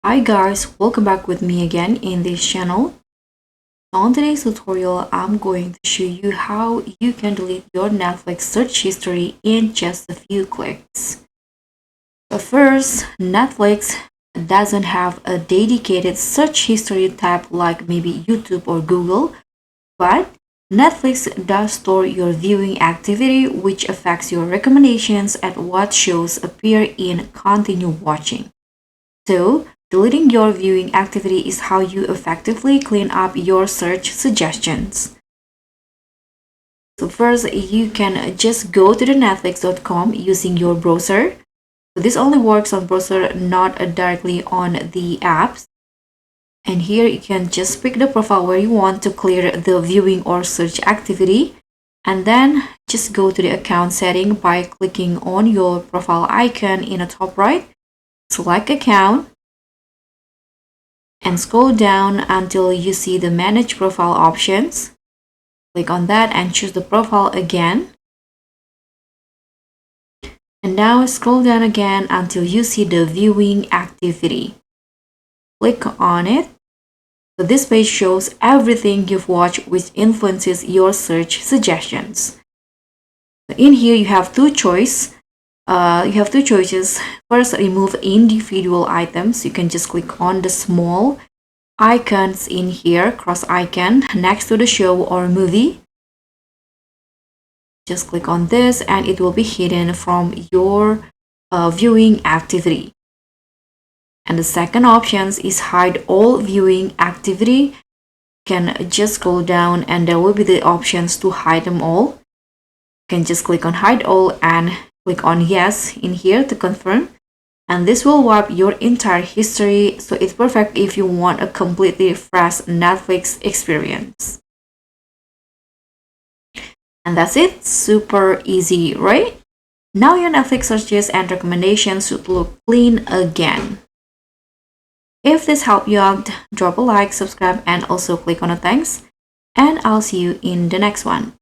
Hi guys, welcome back with me again in this channel. On today's tutorial, I'm going to show you how you can delete your Netflix search history in just a few clicks. But first, Netflix doesn't have a dedicated search history tab like maybe YouTube or Google, but Netflix does store your viewing activity, which affects your recommendations and what shows appear in continue watching. So, deleting your viewing activity is how you effectively clean up your search suggestions. So first, you can just go to the netflix.com using your browser. So this only works on browser, not directly on the apps. And here you can just pick the profile where you want to clear the viewing or search activity. And then just go to the account setting by clicking on your profile icon in the top right. Select account and scroll down until you see the manage profile options. Click on that and choose the profile again. And now scroll down again until you see the viewing activity. Click on it. So this page shows everything you've watched which influences your search suggestions. In here you have two choices. First, remove individual items. You can just click on the small icons in here, cross icon next to the show or movie. Just click on this and it will be hidden from your viewing activity. And the second option is hide all viewing activity. You can just scroll down and there will be the options to hide them all. You can just click on hide all and click on yes in here to confirm. And this will wipe your entire history, so it's perfect if you want a completely fresh Netflix experience. And that's it, super easy, right? Now your Netflix searches and recommendations should look clean again. If this helped you out, drop a like, subscribe, and also click on the thanks. And I'll see you in the next one.